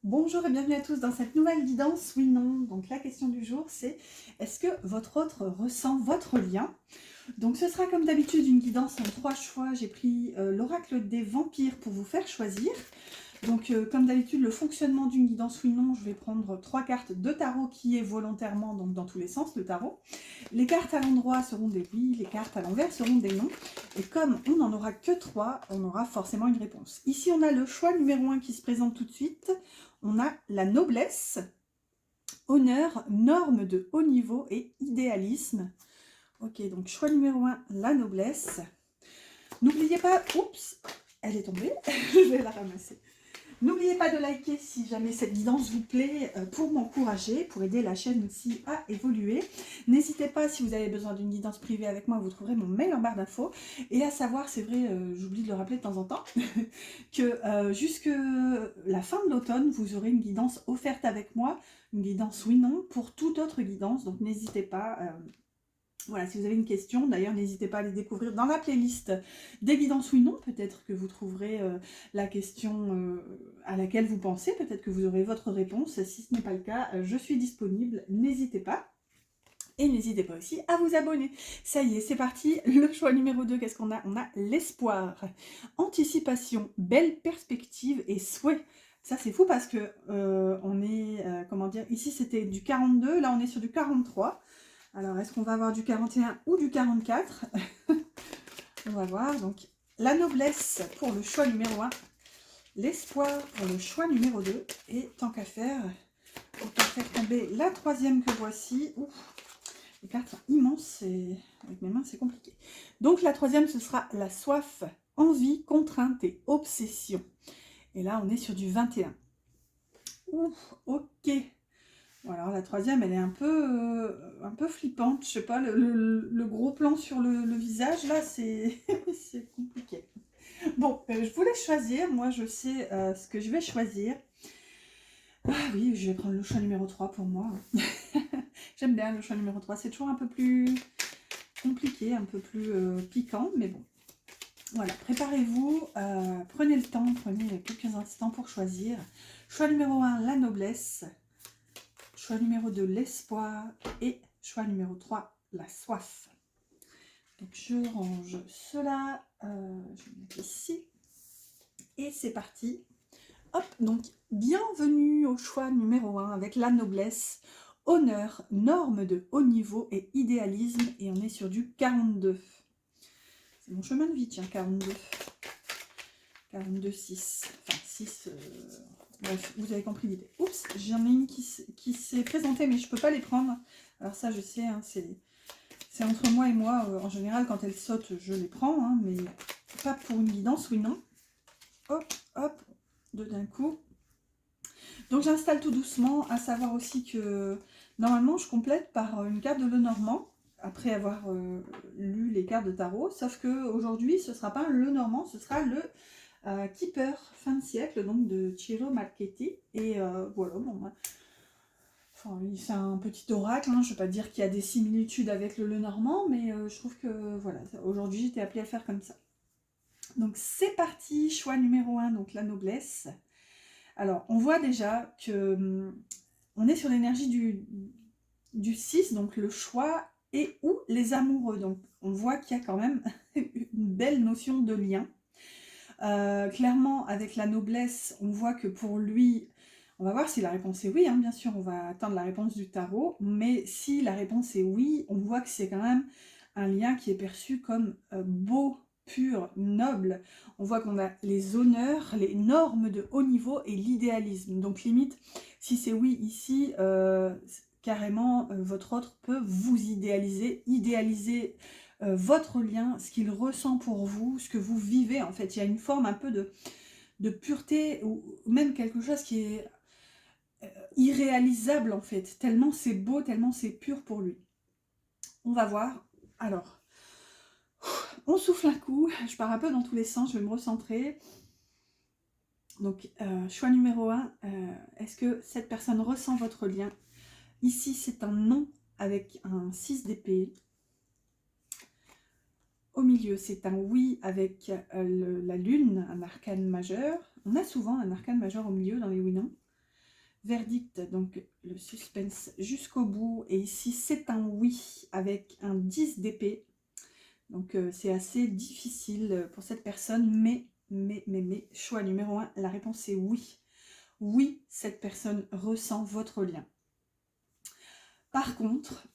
Bonjour et bienvenue à tous dans cette nouvelle guidance, oui non. Donc la question du jour c'est, est-ce que votre autre ressent votre lien? Donc ce sera comme d'habitude une guidance en 3 choix. J'ai pris l'oracle des vampires pour vous faire choisir. Donc comme d'habitude, le fonctionnement d'une guidance oui non, je vais prendre 3 cartes de tarot qui est volontairement donc dans tous les sens le tarot. Les cartes à l'endroit seront des oui, les cartes à l'envers seront des non. Et comme on n'en aura que 3, on aura forcément une réponse. Ici on a le choix numéro 1 qui se présente tout de suite. On a la noblesse, honneur, normes de haut niveau et idéalisme. Ok, donc choix numéro 1, la noblesse. N'oubliez pas, oups, elle est tombée, je vais la ramasser. N'oubliez pas de liker si jamais cette guidance vous plaît pour m'encourager, pour aider la chaîne aussi à évoluer. N'hésitez pas, si vous avez besoin d'une guidance privée avec moi, vous trouverez mon mail en barre d'infos. Et à savoir, c'est vrai, j'oublie de le rappeler de temps en temps, que jusque la fin de l'automne, vous aurez une guidance offerte avec moi, une guidance oui-non, pour toute autre guidance. Donc n'hésitez pas. Voilà, si vous avez une question, d'ailleurs, n'hésitez pas à les découvrir dans la playlist des guidances oui non. Peut-être que vous trouverez la question à laquelle vous pensez, peut-être que vous aurez votre réponse. Si ce n'est pas le cas, je suis disponible, n'hésitez pas. Et n'hésitez pas aussi à vous abonner. Ça y est, c'est parti. Le choix numéro 2, qu'est-ce qu'on a? On a l'espoir, anticipation, belle perspective et souhait. Ça, c'est fou parce que on est, comment dire, ici c'était du 42, là on est sur du 43. Alors, est-ce qu'on va avoir du 41 ou du 44? On va voir. Donc, la noblesse pour le choix numéro 1. L'espoir pour le choix numéro 2. Et tant qu'à faire, autant faire tomber la troisième que voici. Ouf, les cartes sont immenses et avec mes mains, c'est compliqué. Donc, la troisième, ce sera la soif, envie, contrainte et obsession. Et là, on est sur du 21. Ouf, ok. Bon, alors la troisième, elle est un peu flippante. Je sais pas, le gros plan sur le visage, là, c'est c'est compliqué. Bon, je voulais choisir. Moi, je sais ce que je vais choisir. Ah oui, je vais prendre le choix numéro 3 pour moi. J'aime bien le choix numéro 3. C'est toujours un peu plus compliqué, un peu plus piquant, mais bon. Voilà, préparez-vous, prenez le temps, prenez quelques instants pour choisir. Choix numéro 1, la noblesse. Choix numéro 2, l'espoir. Et choix numéro 3, la soif. Donc je range cela. Je vais le mettre ici. Et c'est parti. Hop, donc bienvenue au choix numéro 1 avec la noblesse, honneur, normes de haut niveau et idéalisme. Et on est sur du 42. C'est mon chemin de vie, tiens, 42. 42, 6. Enfin, 6... Bref, vous avez compris l'idée. Oups, j'en ai une qui s'est présentée, mais je ne peux pas les prendre. Alors ça, je sais, hein, c'est entre moi et moi. En général, quand elles sautent, je les prends, hein, mais pas pour une guidance, oui, non. Hop, hop, deux d'un coup. Donc j'installe tout doucement, à savoir aussi que normalement, je complète par une carte de Lenormand, après avoir lu les cartes de tarot, sauf qu'aujourd'hui, ce ne sera pas un Lenormand, ce sera le Keeper, fin de siècle, donc de Ciro Marchetti. Et voilà, bon, enfin, c'est un petit oracle, hein, je ne vais pas dire qu'il y a des similitudes avec le Lenormand, mais je trouve que voilà, aujourd'hui j'étais appelée à faire comme ça. Donc c'est parti, choix numéro 1, donc la noblesse. Alors on voit déjà que on est sur l'énergie du 6, donc le choix et ou les amoureux. Donc on voit qu'il y a quand même une belle notion de lien. Clairement, avec la noblesse, on voit que pour lui, on va voir si la réponse est oui, hein, bien sûr, on va attendre la réponse du tarot, mais si la réponse est oui, on voit que c'est quand même un lien qui est perçu comme beau, pur, noble. On voit qu'on a les honneurs, les normes de haut niveau et l'idéalisme. Donc limite, si c'est oui ici, carrément, votre autre peut vous idéaliser votre lien, ce qu'il ressent pour vous, ce que vous vivez. En fait, il y a une forme un peu de pureté ou même quelque chose qui est irréalisable en fait, tellement c'est beau, tellement c'est pur pour lui. On va voir. Alors, on souffle un coup, je pars un peu dans tous les sens, je vais me recentrer. Donc, choix numéro 1, est-ce que cette personne ressent votre lien? Ici, c'est un non avec un 6 d'épée. Au milieu, c'est un oui avec la lune, un arcane majeur. On a souvent un arcane majeur au milieu dans les oui-non. verdict, donc le suspense jusqu'au bout. Et ici, c'est un oui avec un 10 d'épée. Donc, c'est assez difficile pour cette personne, mais, choix numéro 1, la réponse est oui. Oui, cette personne ressent votre lien. Par contre,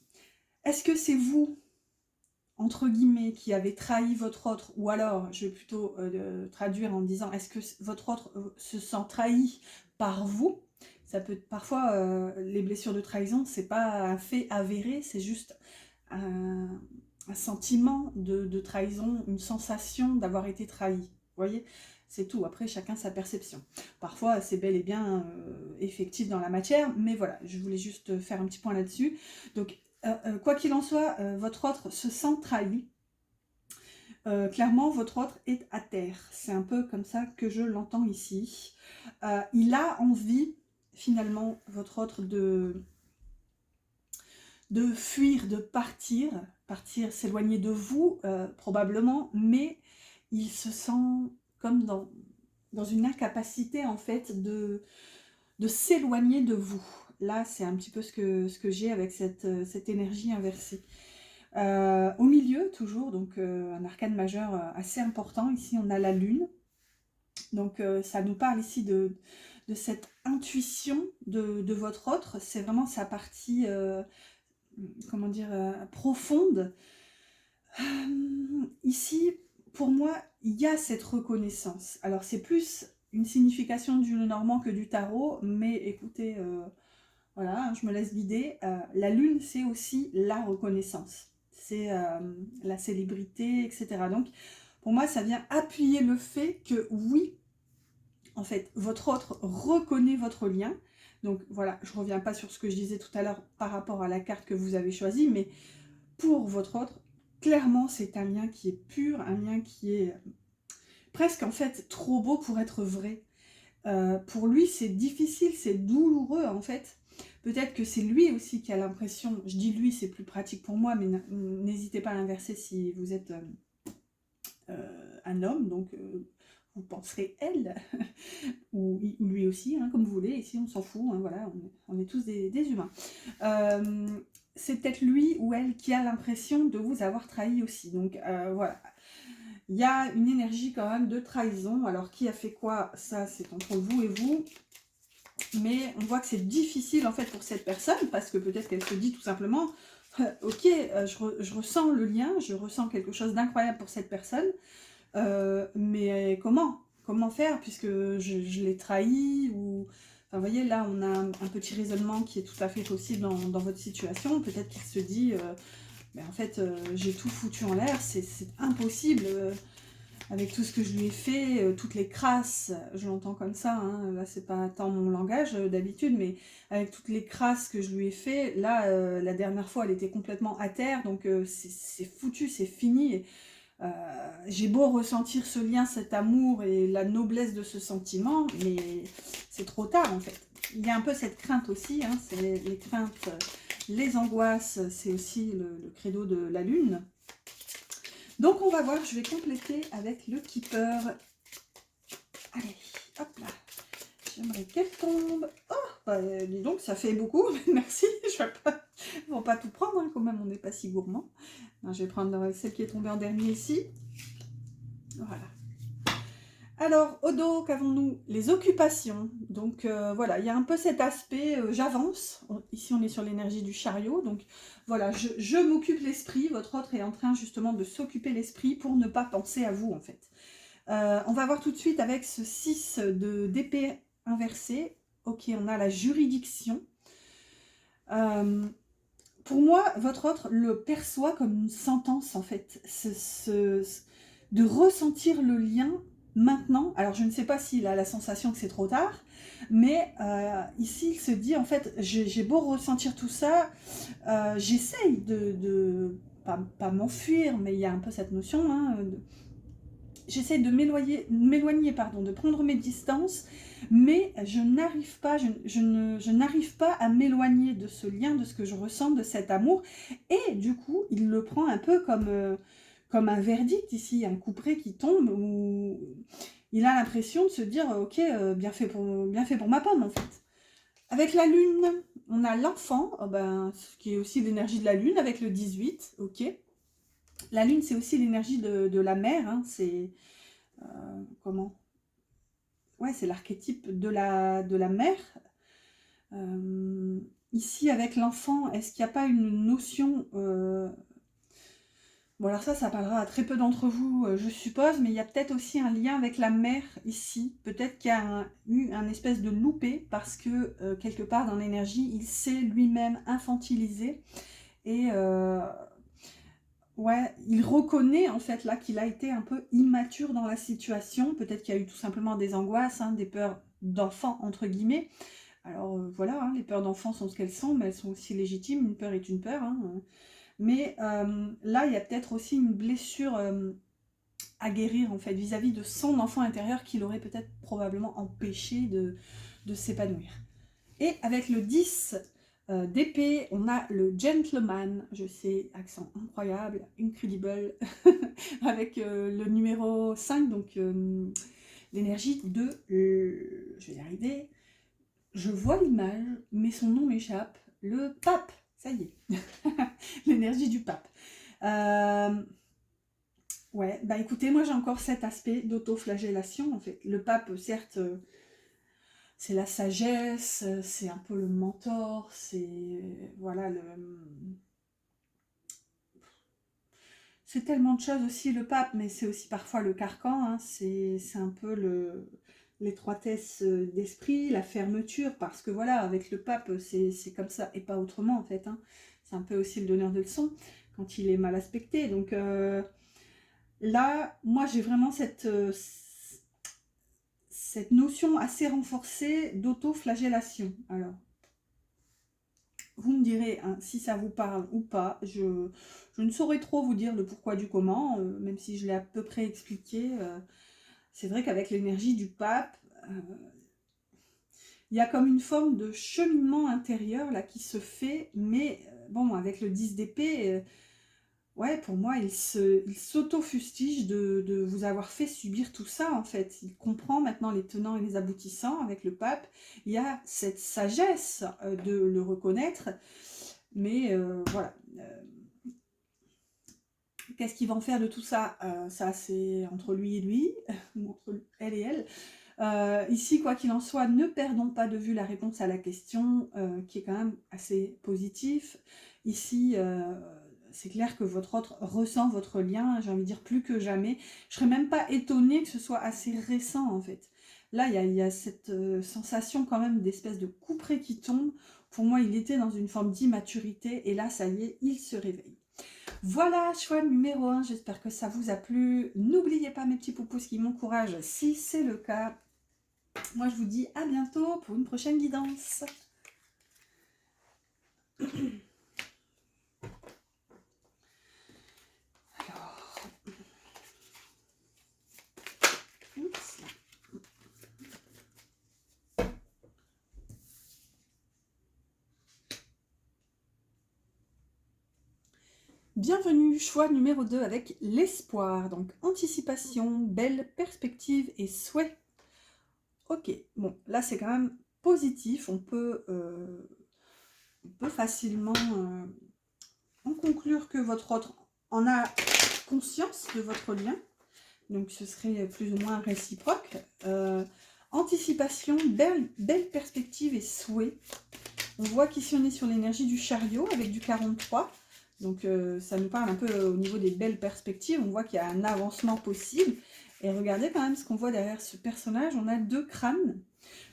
est-ce que c'est vous, entre guillemets, qui avez trahi votre autre, ou alors, je vais plutôt traduire en disant, est-ce que votre autre se sent trahi par vous? Ça peut parfois, les blessures de trahison, c'est pas un fait avéré, c'est juste un sentiment de trahison, une sensation d'avoir été trahi. Vous voyez, c'est tout. Après, chacun sa perception. Parfois, c'est bel et bien effectif dans la matière, mais voilà, je voulais juste faire un petit point là-dessus. Donc, quoi qu'il en soit, votre autre se sent trahi. Clairement, votre autre est à terre. C'est un peu comme ça que je l'entends ici. Il a envie, finalement, votre autre, de fuir, de partir, s'éloigner de vous, probablement, mais il se sent comme dans une incapacité, en fait, de s'éloigner de vous. Là, c'est un petit peu ce que j'ai avec cette énergie inversée. Au milieu, toujours, donc un arcane majeur assez important. Ici, on a la lune. Donc, ça nous parle ici de cette intuition de votre autre. C'est vraiment sa partie, comment dire, profonde. Ici, pour moi, il y a cette reconnaissance. Alors, c'est plus une signification du Lenormand que du tarot, mais écoutez, voilà, je me laisse guider. La lune, c'est aussi la reconnaissance. C'est la célébrité, etc. Donc, pour moi, ça vient appuyer le fait que oui, en fait, votre autre reconnaît votre lien. Donc, voilà, je ne reviens pas sur ce que je disais tout à l'heure par rapport à la carte que vous avez choisie, mais pour votre autre, clairement, c'est un lien qui est pur, un lien qui est presque, en fait, trop beau pour être vrai. Pour lui, c'est difficile, c'est douloureux, en fait. Peut-être que c'est lui aussi qui a l'impression, je dis lui, c'est plus pratique pour moi, mais n'hésitez pas à l'inverser si vous êtes un homme, donc vous penserez elle, ou lui aussi, hein, comme vous voulez, ici on s'en fout, hein, voilà, on est tous des humains. C'est peut-être lui ou elle qui a l'impression de vous avoir trahi aussi, donc voilà. Il y a une énergie quand même de trahison, alors qui a fait quoi, ça c'est entre vous et vous. Mais on voit que c'est difficile en fait pour cette personne, parce que peut-être qu'elle se dit tout simplement, ok, je ressens le lien, je ressens quelque chose d'incroyable pour cette personne, mais comment faire, puisque je l'ai trahi, ou... Enfin, vous voyez, là, on a un petit raisonnement qui est tout à fait possible dans votre situation. Peut-être qu'il se dit, ben, en fait, j'ai tout foutu en l'air, c'est impossible, avec tout ce que je lui ai fait, toutes les crasses, je l'entends comme ça, hein, là c'est pas tant mon langage d'habitude, mais avec toutes les crasses que je lui ai fait, là la dernière fois elle était complètement à terre, donc c'est foutu, c'est fini. Et, j'ai beau ressentir ce lien, cet amour et la noblesse de ce sentiment, mais c'est trop tard en fait. Il y a un peu cette crainte aussi, hein, c'est les craintes, les angoisses, c'est aussi le credo de la lune. Donc on va voir, je vais compléter avec le Keeper. Allez, hop là. J'aimerais qu'elle tombe. Oh, bah, dis donc, ça fait beaucoup. Merci, je vais pas tout prendre, hein, quand même, on n'est pas si gourmand. Non, je vais prendre celle qui est tombée en dernier ici. Voilà. Alors, au dos, qu'avons-nous? Les occupations. Donc, voilà, il y a un peu cet aspect, j'avance. Ici, on est sur l'énergie du chariot. Donc, voilà, je m'occupe l'esprit. Votre autre est en train, justement, de s'occuper l'esprit pour ne pas penser à vous, en fait. On va voir tout de suite avec ce 6 d'épée inversée. Ok, on a la juridiction. Pour moi, votre autre le perçoit comme une sentence, en fait. De ressentir le lien maintenant. Alors, je ne sais pas s'il a la sensation que c'est trop tard, mais ici, il se dit, en fait, j'ai beau ressentir tout ça, j'essaye de pas m'enfuir, mais il y a un peu cette notion, hein, j'essaie de m'éloigner, pardon, de prendre mes distances, mais je n'arrive pas, je n'arrive pas à m'éloigner de ce lien, de ce que je ressens, de cet amour. Et du coup, il le prend un peu comme un verdict ici, un couperet qui tombe, où il a l'impression de se dire, ok, bien fait pour ma pomme en fait. Avec la lune, on a l'enfant, ce qui est aussi l'énergie de la lune avec le 18, ok. La lune, c'est aussi l'énergie de la mère, hein, c'est... comment? Ouais, c'est l'archétype de la mère. Ici, avec l'enfant, est-ce qu'il n'y a pas une notion... Bon, alors ça parlera à très peu d'entre vous, je suppose, mais il y a peut-être aussi un lien avec la mère ici. Peut-être qu'il y a eu un espèce de loupé parce que, quelque part dans l'énergie, il s'est lui-même infantilisé. Et ouais, il reconnaît en fait là qu'il a été un peu immature dans la situation. Peut-être qu'il y a eu tout simplement des angoisses, hein, des peurs d'enfant, entre guillemets. Alors voilà, hein, les peurs d'enfant sont ce qu'elles sont, mais elles sont aussi légitimes. Une peur est une peur, hein. Mais là, il y a peut-être aussi une blessure à guérir en fait vis-à-vis de son enfant intérieur qui l'aurait peut-être probablement empêché de s'épanouir. Et avec le 10 d'épée, on a le gentleman, je sais, accent incroyable, incredible, avec le numéro 5, donc l'énergie de, je vais y arriver, je vois l'image, mais son nom m'échappe, le pape, ça y est, l'énergie du pape. Ouais, bah écoutez, moi j'ai encore cet aspect d'autoflagellation en fait. Le pape, certes, c'est la sagesse, c'est un peu le mentor, c'est voilà c'est tellement de choses aussi le pape, mais c'est aussi parfois le carcan, hein, c'est un peu l'étroitesse d'esprit, la fermeture, parce que voilà, avec le pape, c'est comme ça et pas autrement en fait, hein. C'est un peu aussi le donneur de leçons quand il est mal aspecté. Donc là, moi j'ai vraiment cette notion assez renforcée d'autoflagellation. Alors, vous me direz hein, si ça vous parle ou pas. Je ne saurais trop vous dire le pourquoi du comment, même si je l'ai à peu près expliqué. C'est vrai qu'avec l'énergie du pape, il y a comme une forme de cheminement intérieur là qui se fait, mais bon, avec le 10 d'épée, ouais, pour moi, il s'auto-fustige de vous avoir fait subir tout ça, en fait. Il comprend maintenant les tenants et les aboutissants avec le pape. Il y a cette sagesse de le reconnaître, mais voilà. Qu'est-ce qu'il va en faire de tout ça? Ça, c'est entre lui et lui, ou entre elle et elle. Ici, quoi qu'il en soit, ne perdons pas de vue la réponse à la question, qui est quand même assez positif. Ici, c'est clair que votre autre ressent votre lien, j'ai envie de dire plus que jamais. Je serais même pas étonnée que ce soit assez récent, en fait. Là, il y a cette sensation quand même d'espèce de couperet qui tombe. Pour moi, il était dans une forme d'immaturité, et là, ça y est, il se réveille. Voilà, choix numéro 1, j'espère que ça vous a plu. N'oubliez pas mes petits poupous qui m'encouragent si c'est le cas. Moi, je vous dis à bientôt pour une prochaine guidance. Alors, oups. Bienvenue, choix numéro 2 avec l'espoir. Donc, anticipation, belle perspective et souhait. Ok, bon, là c'est quand même positif. On peut facilement en conclure que votre autre en a conscience de votre lien. Donc ce serait plus ou moins réciproque. Anticipation, belle perspective et souhait. On voit qu'ici on est sur l'énergie du chariot avec du 43. Donc ça nous parle un peu au niveau des belles perspectives. On voit qu'il y a un avancement possible. Et regardez quand même ce qu'on voit derrière ce personnage. On a 2 crânes.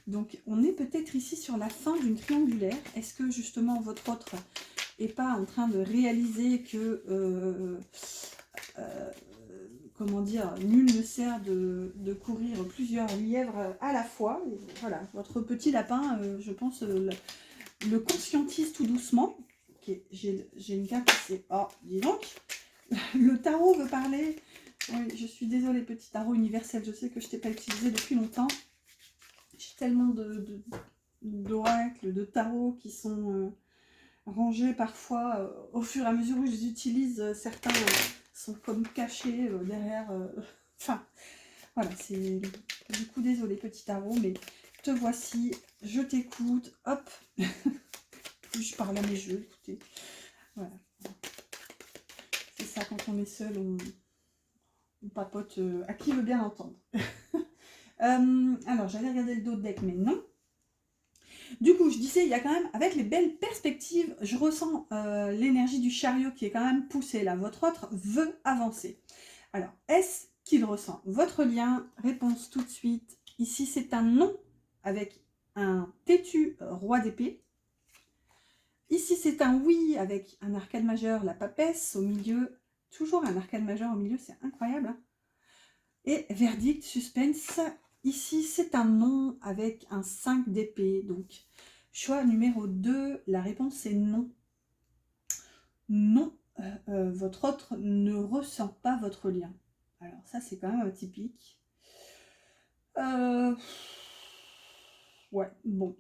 Donc on est peut-être ici sur la fin d'une triangulaire. Est-ce que justement votre autre n'est pas en train de réaliser que... comment dire, nul ne sert de courir plusieurs lièvres à la fois. Et voilà, votre petit lapin, je pense, le conscientise tout doucement. Ok, j'ai une carte qui c'est... Oh, dis donc, le tarot veut parler. Oui, je suis désolée, petit tarot universel, je sais que je ne t'ai pas utilisé depuis longtemps. J'ai tellement d'oracles, de tarots qui sont rangés parfois au fur et à mesure où je les utilise. Certains sont comme cachés derrière... Enfin, voilà, c'est... Du coup, désolée, petit tarot, mais te voici, je t'écoute, hop. Je parle à mes jeux, écoutez. Voilà. C'est ça, quand on est seul, on papote à qui veut bien entendre. Alors, j'allais regarder le dos de deck, mais non. Du coup, je disais, il y a quand même, avec les belles perspectives, je ressens l'énergie du chariot qui est quand même poussée là. Votre autre veut avancer. Alors, est-ce qu'il ressent votre lien? Réponse tout de suite. Ici, c'est un non avec un têtu roi d'épée. Ici, c'est un oui avec un arcane majeur, la papesse, au milieu. Toujours un arcane majeur au milieu, c'est incroyable. Hein. Et verdict, suspense. Ici, c'est un non avec un 5 d'épée. Donc, choix numéro 2, la réponse est non. Non, votre autre ne ressent pas votre lien. Alors ça, c'est quand même atypique. Ouais, bon.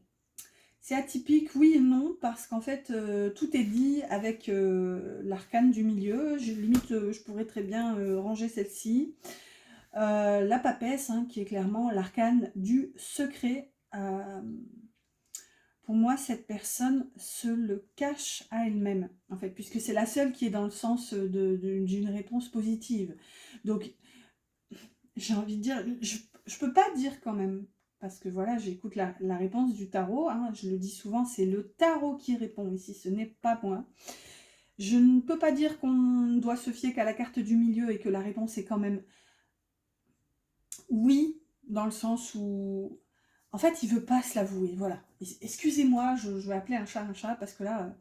C'est atypique, oui et non, parce qu'en fait, tout est dit avec l'arcane du milieu. Limite, je pourrais très bien ranger celle-ci. La papesse, hein, qui est clairement l'arcane du secret. Pour moi, cette personne se le cache à elle-même, en fait, puisque c'est la seule qui est dans le sens d'une réponse positive. Donc, j'ai envie de dire, je peux pas dire quand même, parce que voilà, j'écoute la réponse du tarot, hein, je le dis souvent, c'est le tarot qui répond ici, ce n'est pas moi. Je ne peux pas dire qu'on doit se fier qu'à la carte du milieu et que la réponse est quand même oui, dans le sens où, en fait, il veut pas se l'avouer, voilà. Excusez-moi, je vais appeler un chat, parce que là,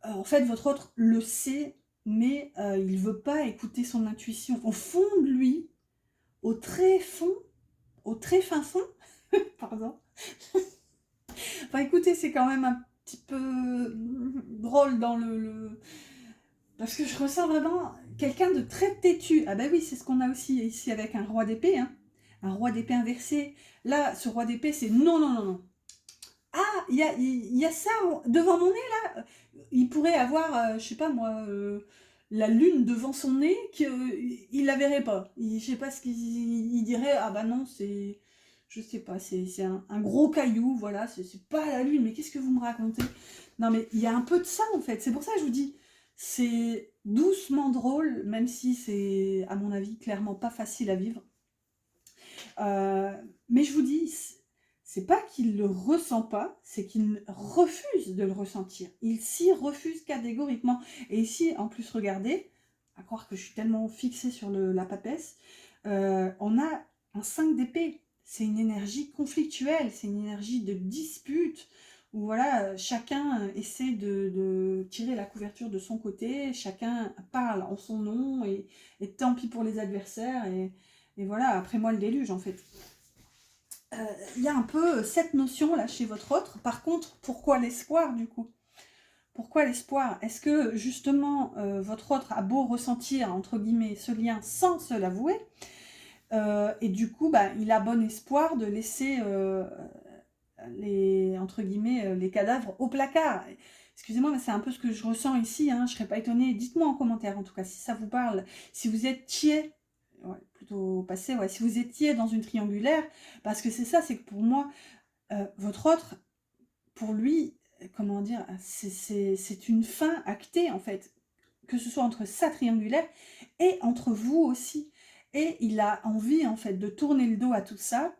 en fait, votre autre le sait, mais il veut pas écouter son intuition. Au fond de lui, au très fond, au très fin fond, pardon. Enfin, écoutez, c'est quand même un petit peu drôle dans parce que je ressens vraiment quelqu'un de très têtu. Ah ben oui, c'est ce qu'on a aussi ici avec un roi d'épée, hein. Un roi d'épée inversé. Là, ce roi d'épée, c'est non, non, non, non. Ah, il y a ça devant mon nez, là. Il pourrait avoir, je sais pas moi, la lune devant son nez, qu'il la verrait pas. Je sais pas ce qu'il dirait. Ah bah non, c'est... Je sais pas, c'est un gros caillou, voilà, c'est pas la lune, mais qu'est-ce que vous me racontez? Non mais il y a un peu de ça en fait, c'est pour ça que je vous dis, c'est doucement drôle, même si c'est, à mon avis, clairement pas facile à vivre. Mais je vous dis, c'est pas qu'il le ressent pas, c'est qu'il refuse de le ressentir. Il s'y refuse catégoriquement. Et ici, en plus, regardez, à croire que je suis tellement fixée sur la papesse, on a un 5 d'épée. C'est une énergie conflictuelle, c'est une énergie de dispute, où voilà, chacun essaie de tirer la couverture de son côté, chacun parle en son nom, et tant pis pour les adversaires, et voilà, après moi le déluge en fait. Il y a un peu cette notion là chez votre autre. Par contre, pourquoi l'espoir du coup? Pourquoi l'espoir? Est-ce que justement votre autre a beau ressentir entre guillemets ce lien sans se l'avouer, et du coup bah, il a bon espoir de laisser les entre guillemets les cadavres au placard? Excusez-moi, mais c'est un peu ce que je ressens ici, hein. Je serais pas étonnée. Dites-moi en commentaire en tout cas si ça vous parle, si vous étiez ouais, plutôt passé, ouais, si vous étiez dans une triangulaire, parce que c'est ça, c'est que pour moi, votre autre, pour lui, comment dire, c'est une fin actée en fait, que ce soit entre sa triangulaire et entre vous aussi. Et il a envie en fait de tourner le dos à tout ça,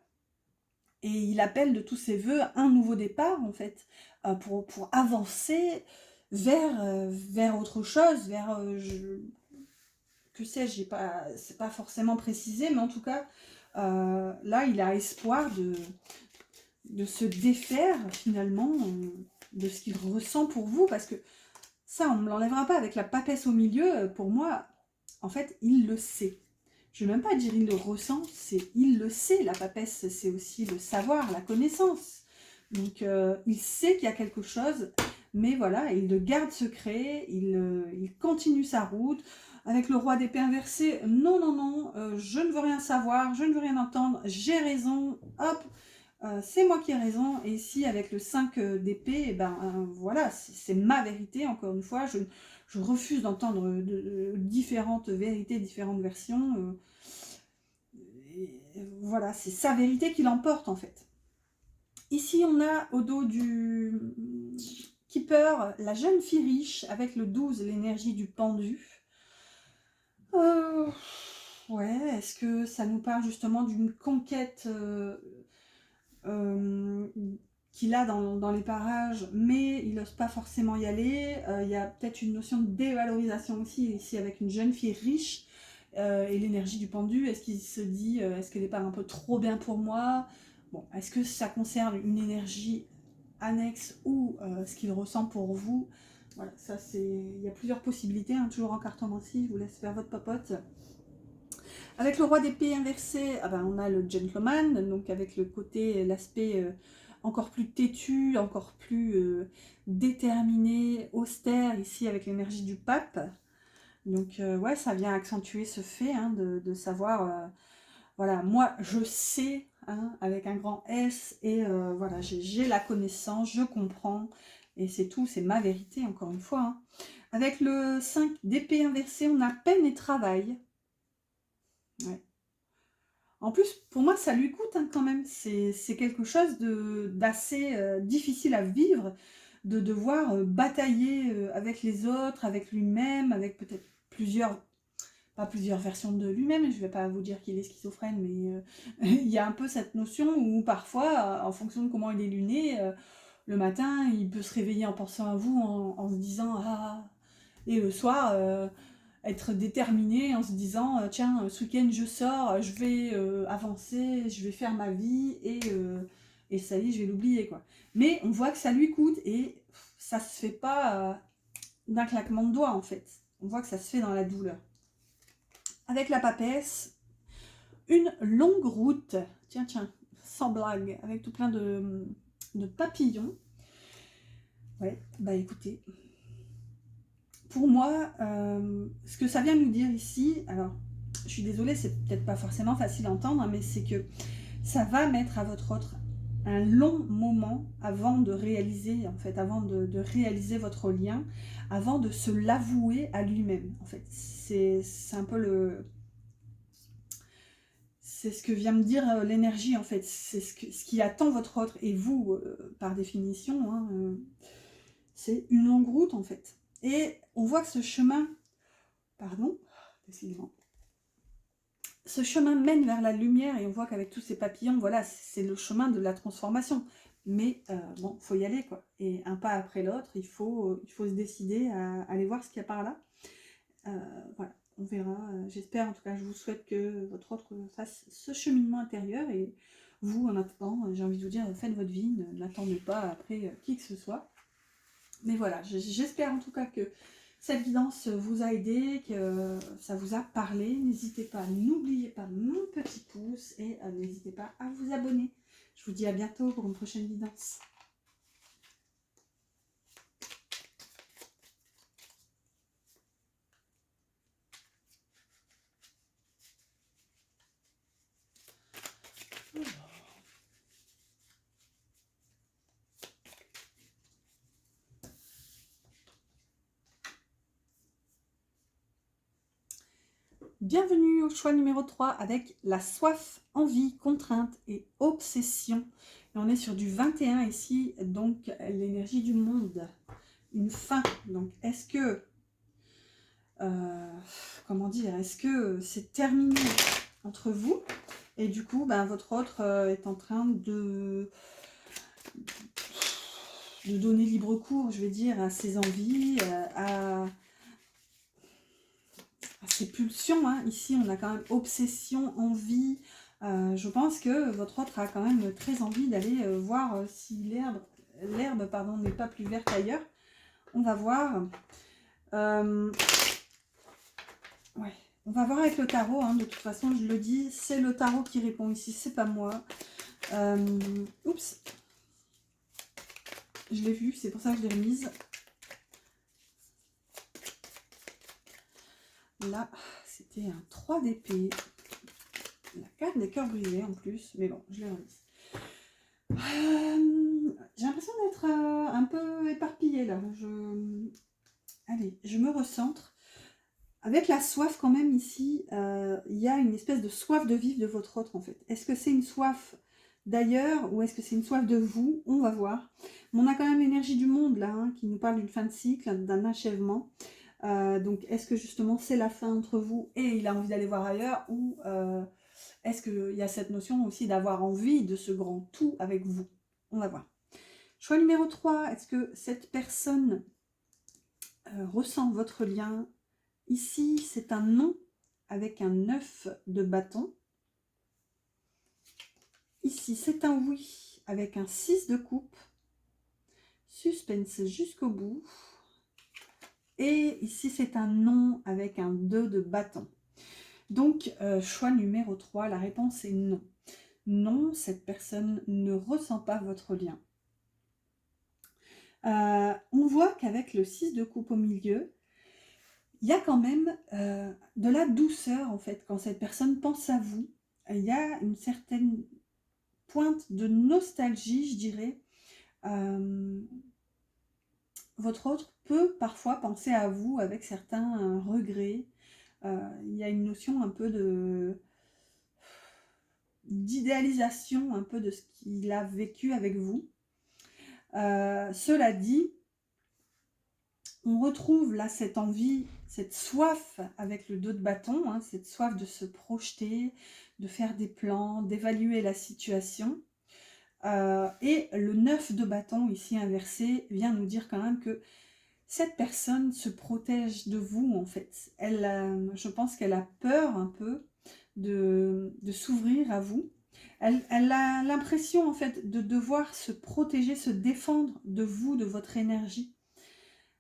et il appelle de tous ses voeux un nouveau départ en fait, pour avancer vers autre chose, vers que sais-je, c'est pas forcément précisé, mais en tout cas là il a espoir de se défaire finalement de ce qu'il ressent pour vous, parce que ça on ne me l'enlèvera pas avec la papesse au milieu. Pour moi en fait il le sait. Je ne vais même pas dire il le ressent, c'est il le sait. La papesse, c'est aussi le savoir, la connaissance. Donc, il sait qu'il y a quelque chose, mais voilà, il le garde secret, il continue sa route. Avec le roi d'épée inversé, non, non, non, je ne veux rien savoir, je ne veux rien entendre, j'ai raison, hop, c'est moi qui ai raison. Et ici, avec le 5 d'épée, eh ben, voilà, c'est ma vérité, encore une fois, je refuse d'entendre différentes vérités, différentes versions. Et voilà, c'est sa vérité qui l'emporte en fait. Ici, on a au dos du Keeper la jeune fille riche avec le 12, l'énergie du pendu. Ouais, est-ce que ça nous parle justement d'une conquête qu'il a dans les parages, mais il n'ose pas forcément y aller. Il y a peut-être une notion de dévalorisation aussi, ici, avec une jeune fille riche et l'énergie du pendu. Est-ce qu'il se dit, est-ce qu'elle n'est pas un peu trop bien pour moi? Bon, est-ce que ça concerne une énergie annexe ou ce qu'il ressent pour vous? Voilà, ça c'est... Il y a plusieurs possibilités, hein, toujours en cartomancie, je vous laisse faire votre popote. Avec le roi d'épée inversé, ah ben, on a le gentleman, donc avec le côté, l'aspect encore plus têtu, encore plus déterminé, austère, ici avec l'énergie du pape. Donc ouais, ça vient accentuer ce fait hein, de savoir, voilà, moi je sais, hein, avec un grand S, et voilà, j'ai la connaissance, je comprends, et c'est tout, c'est ma vérité, encore une fois. Hein. Avec le 5 d'épée inversé, on a peine et travail. Ouais. En plus, pour moi, ça lui coûte hein, quand même. C'est quelque chose d'assez difficile à vivre, de devoir batailler avec les autres, avec lui-même, avec peut-être plusieurs, pas plusieurs versions de lui-même. Je ne vais pas vous dire qu'il est schizophrène, mais il y a un peu cette notion où parfois, en fonction de comment il est luné, le matin, il peut se réveiller en pensant à vous, en se disant ah, et le soir, être déterminé en se disant tiens, ce week-end je sors, je vais avancer, je vais faire ma vie et ça y est, je vais l'oublier quoi. Mais on voit que ça lui coûte et ça se fait pas d'un claquement de doigts en fait. On voit que ça se fait dans la douleur. Avec la papesse, une longue route, tiens, sans blague, avec tout plein de papillons. Ouais, bah écoutez, pour moi, ce que ça vient nous dire ici, alors je suis désolée, c'est peut-être pas forcément facile à entendre, mais c'est que ça va mettre à votre autre un long moment avant de réaliser, en fait, avant de réaliser votre lien, avant de se l'avouer à lui-même. En fait, c'est un peu le... C'est ce que vient me dire l'énergie, en fait. C'est ce qui attend votre autre. Et vous, par définition, hein, c'est une longue route, en fait. Et on voit que ce chemin... Pardon, décidément. Ce chemin mène vers la lumière et on voit qu'avec tous ces papillons, voilà, c'est le chemin de la transformation. Mais bon, il faut y aller, quoi. Et un pas après l'autre, il faut se décider à aller voir ce qu'il y a par là. Voilà, on verra. J'espère, en tout cas, je vous souhaite que votre autre fasse ce cheminement intérieur. Et vous, en attendant, j'ai envie de vous dire, faites votre vie, n'attendez pas après qui que ce soit. Mais voilà, j'espère en tout cas que cette guidance vous a aidé, que ça vous a parlé. N'hésitez pas, n'oubliez pas mon petit pouce et n'hésitez pas à vous abonner. Je vous dis à bientôt pour une prochaine guidance. Bienvenue au choix numéro 3 avec la soif, envie, contrainte et obsession. Et on est sur du 21 ici, donc l'énergie du monde. Une fin. Donc est-ce que, comment dire, est-ce que c'est terminé entre vous? Et du coup, ben, votre autre est en train de donner libre cours, je vais dire, à ses envies, à ses pulsions. Hein. Ici, on a quand même obsession, envie. Je pense que votre autre a quand même très envie d'aller voir si l'herbe pardon, n'est pas plus verte ailleurs. On va voir. Ouais. On va voir avec le tarot. Hein. De toute façon, je le dis, c'est le tarot qui répond ici, c'est pas moi. Oups. Je l'ai vu, c'est pour ça que je l'ai remise. Là, c'était un 3 d'épée. La carte des cœurs brisés en plus, mais bon, je l'ai remise. J'ai l'impression d'être un peu éparpillée là. Allez, je me recentre. Avec la soif quand même ici, il y a une espèce de soif de vivre de votre autre en fait. Est-ce que c'est une soif d'ailleurs, ou est-ce que c'est une soif de vous? On va voir. Mais on a quand même l'énergie du monde là, hein, qui nous parle d'une fin de cycle, d'un achèvement. Donc, est-ce que justement c'est la fin entre vous et il a envie d'aller voir ailleurs, ou est-ce qu'il y a cette notion aussi d'avoir envie de ce grand tout avec vous? On va voir. Choix numéro 3, est-ce que cette personne ressent votre lien? Ici, c'est un non avec un 9 de bâton. Ici, c'est un oui avec un 6 de coupe. Suspense jusqu'au bout. Et ici, c'est un non avec un 2 de bâton. Donc, choix numéro 3, la réponse est non. Non, cette personne ne ressent pas votre lien. On voit qu'avec le 6 de coupe au milieu, il y a quand même de la douceur, en fait, quand cette personne pense à vous. Il y a une certaine pointe de nostalgie, je dirais. Votre autre peut parfois penser à vous avec certains regrets. Il y a une notion un peu d'idéalisation un peu de ce qu'il a vécu avec vous. Cela dit, on retrouve là cette envie, cette soif avec le 2 de bâton, hein, cette soif de se projeter, de faire des plans, d'évaluer la situation. Et le 9 de bâton, ici inversé, vient nous dire quand même que cette personne se protège de vous, en fait. Je pense qu'elle a peur un peu de s'ouvrir à vous. Elle a l'impression, en fait, de devoir se protéger, se défendre de vous, de votre énergie.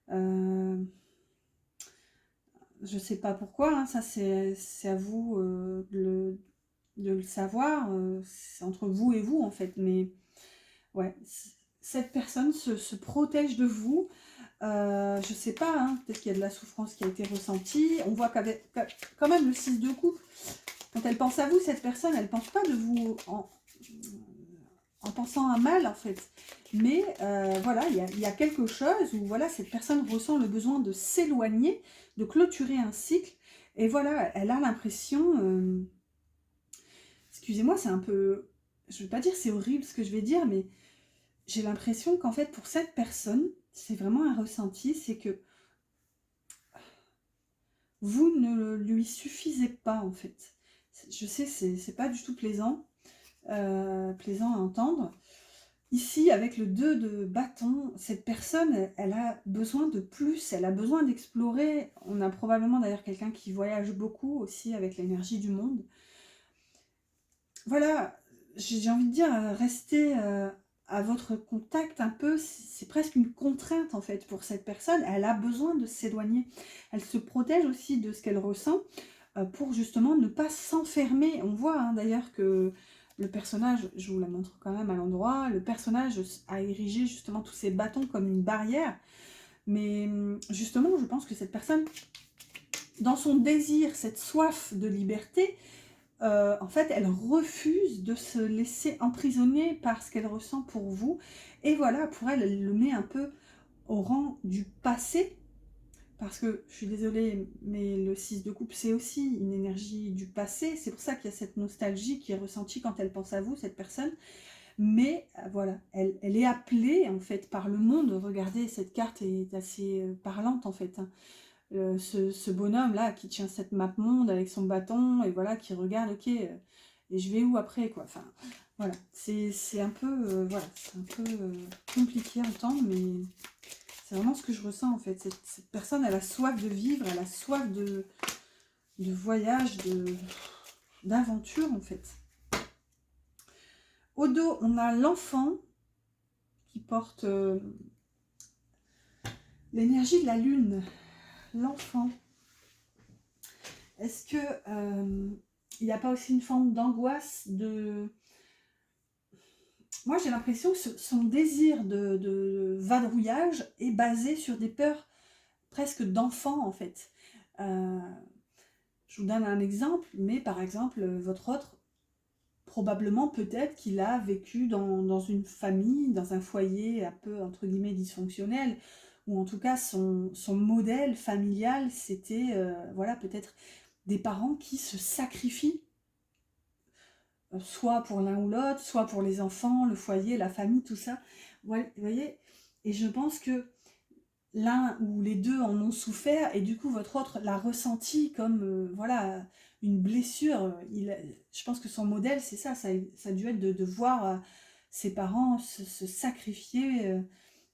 Je ne sais pas pourquoi, hein, ça c'est à vous de le savoir, c'est entre vous et vous, en fait. Mais ouais, cette personne se protège de vous. Je sais pas, hein, peut-être qu'il y a de la souffrance qui a été ressentie. On voit qu'avec quand même le 6 de coupe, quand elle pense à vous, cette personne, elle pense pas de vous en pensant à mal, en fait. Mais voilà, il y a quelque chose où voilà, cette personne ressent le besoin de s'éloigner, de clôturer un cycle. Et voilà, elle a l'impression... excusez-moi, c'est un peu... Je ne veux pas dire c'est horrible ce que je vais dire, mais j'ai l'impression qu'en fait, pour cette personne, c'est vraiment un ressenti, c'est que vous ne lui suffisez pas, en fait. Je sais, c'est pas du tout plaisant, plaisant à entendre. Ici, avec le 2 de bâton, cette personne, elle a besoin de plus, elle a besoin d'explorer. On a probablement d'ailleurs quelqu'un qui voyage beaucoup aussi avec l'énergie du monde. Voilà, j'ai envie de dire, rester à votre contact un peu, c'est presque une contrainte en fait pour cette personne. Elle a besoin de s'éloigner. Elle se protège aussi de ce qu'elle ressent pour justement ne pas s'enfermer. On voit hein, d'ailleurs que le personnage, je vous la montre quand même à l'endroit, le personnage a érigé justement tous ces bâtons comme une barrière. Mais justement, je pense que cette personne, dans son désir, cette soif de liberté, en fait, elle refuse de se laisser emprisonner par ce qu'elle ressent pour vous. Et voilà, pour elle, elle le met un peu au rang du passé. Parce que, je suis désolée, mais le 6 de coupe, c'est aussi une énergie du passé. C'est pour ça qu'il y a cette nostalgie qui est ressentie quand elle pense à vous, cette personne. Mais voilà, elle est appelée, en fait, par le monde. Regardez, cette carte est assez parlante, en fait. Hein. Ce bonhomme-là qui tient cette map monde avec son bâton, et voilà, qui regarde, ok, et je vais où après, quoi. Enfin, voilà, c'est un peu, voilà, c'est un peu compliqué à entendre, mais c'est vraiment ce que je ressens, en fait. Cette personne, elle a soif de vivre, elle a soif de voyage, d'aventure, en fait. Au dos, on a l'enfant qui porte l'énergie de la lune. L'enfant. Est-ce que il n'y a pas aussi une forme d'angoisse Moi, j'ai l'impression que son désir de vadrouillage est basé sur des peurs presque d'enfant, en fait. Je vous donne un exemple, mais par exemple, votre autre, probablement, peut-être qu'il a vécu dans une famille, dans un foyer un peu, entre guillemets, dysfonctionnel, ou en tout cas, son modèle familial, c'était, voilà, peut-être des parents qui se sacrifient soit pour l'un ou l'autre, soit pour les enfants, le foyer, la famille, tout ça. Vous voyez? Et je pense que l'un ou les deux en ont souffert et du coup votre autre l'a ressenti comme voilà, une blessure. Je pense que son modèle c'est ça, ça a dû être de voir ses parents se sacrifier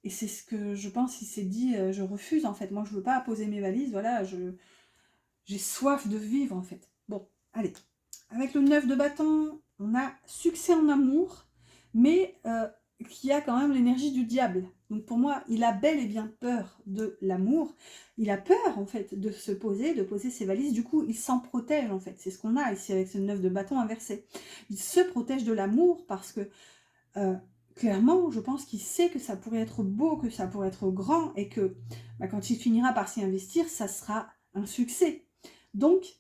et c'est ce que je pense il s'est dit, je refuse en fait, moi je veux pas poser mes valises, voilà, j'ai soif de vivre en fait. Bon, allez, avec le 9 de bâton, on a succès en amour, mais qui a quand même l'énergie du diable. Donc pour moi, il a bel et bien peur de l'amour. Il a peur en fait de se poser, de poser ses valises. Du coup, il s'en protège en fait. C'est ce qu'on a ici avec ce 9 de bâton inversé. Il se protège de l'amour parce que clairement, je pense qu'il sait que ça pourrait être beau, que ça pourrait être grand et que quand il finira par s'y investir, ça sera un succès. Donc,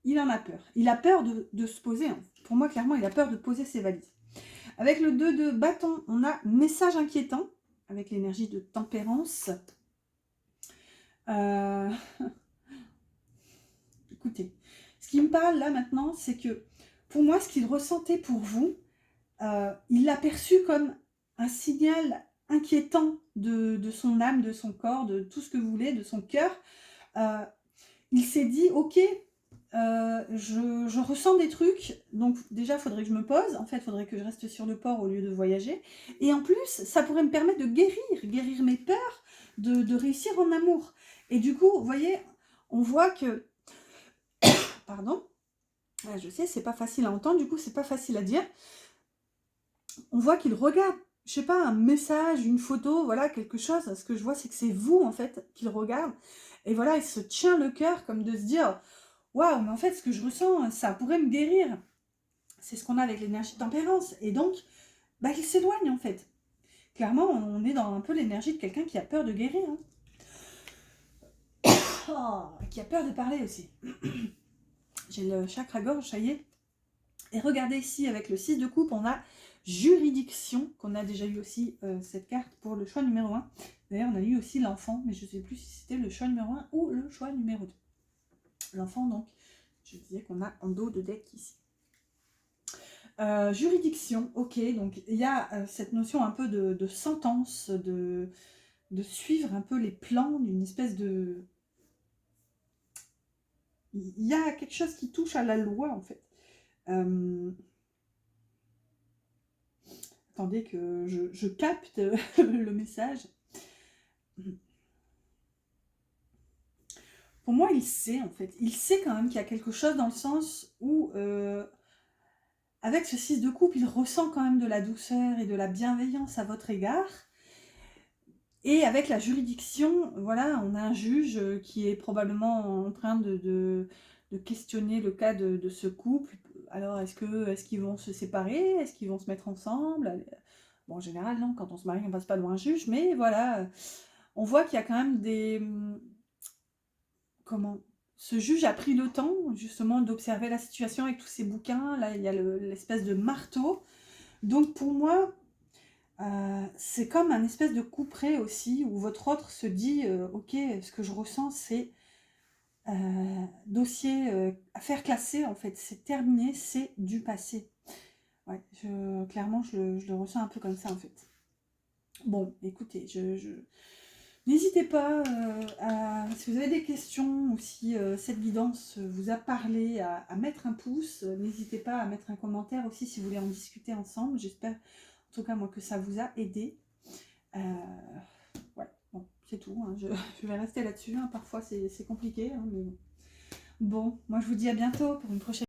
il en a peur. Il a peur de se poser. Hein. Pour moi, clairement, il a peur de poser ses valises. Avec le 2 de bâton, on a message inquiétant, avec l'énergie de tempérance. Écoutez, ce qui me parle là maintenant, c'est que pour moi, ce qu'il ressentait pour vous, il l'a perçu comme un signal inquiétant de son âme, de son corps, de tout ce que vous voulez, de son cœur. Il s'est dit, ok, je ressens des trucs, donc déjà, il faudrait que je me pose. En fait, il faudrait que je reste sur le port au lieu de voyager. Et en plus, ça pourrait me permettre de guérir mes peurs, de réussir en amour. Et du coup, vous voyez, on voit que... Pardon. Je sais, c'est pas facile à entendre, du coup, c'est pas facile à dire. On voit qu'il regarde, je sais pas, un message, une photo, voilà, quelque chose. Ce que je vois, c'est que c'est vous, en fait, qu'il regarde. Et voilà, il se tient le cœur comme de se dire... Waouh, mais en fait, ce que je ressens, ça pourrait me guérir. C'est ce qu'on a avec l'énergie de tempérance. Et donc, il s'éloigne en fait. Clairement, on est dans un peu l'énergie de quelqu'un qui a peur de guérir. Hein. Oh, qui a peur de parler aussi. J'ai le chakra-gorge, ça y est. Et regardez ici, avec le 6 de coupe, on a juridiction, qu'on a déjà eu aussi cette carte pour le choix numéro 1. D'ailleurs, on a eu aussi l'enfant, mais je ne sais plus si c'était le choix numéro 1 ou le choix numéro 2. L'enfant, donc, je disais qu'on a en dos de deck ici. Juridiction, ok, donc il y a cette notion un peu de sentence, de suivre un peu les plans d'une espèce de... Il y a quelque chose qui touche à la loi en fait. Attendez que je capte le message. Pour moi, il sait en fait. Il sait quand même qu'il y a quelque chose dans le sens où... avec ce 6 de coupe, il ressent quand même de la douceur et de la bienveillance à votre égard. Et avec la juridiction, voilà, on a un juge qui est probablement en train de questionner le cas de ce couple. Alors, est-ce qu'ils vont se séparer? Est-ce qu'ils vont se mettre ensemble? Bon, en général, non, quand on se marie, on ne passe pas devant un juge, mais voilà, on voit qu'il y a quand même des... Comment? Ce juge a pris le temps, justement, d'observer la situation avec tous ces bouquins. Là, il y a l'espèce de marteau. Donc, pour moi... c'est comme un espèce de couperet aussi, où votre autre se dit ok, ce que je ressens, c'est dossier à faire classer, en fait, c'est terminé, c'est du passé. Ouais, clairement, je le ressens un peu comme ça, en fait. Bon, écoutez, n'hésitez pas, si vous avez des questions ou si cette guidance vous a parlé, à mettre un pouce. N'hésitez pas à mettre un commentaire aussi si vous voulez en discuter ensemble. J'espère, en tout cas, moi, que ça vous a aidé. Ouais, bon, c'est tout. Hein. Je vais rester là-dessus. Hein. Parfois, c'est compliqué, hein, mais bon. Bon, moi, je vous dis à bientôt pour une prochaine.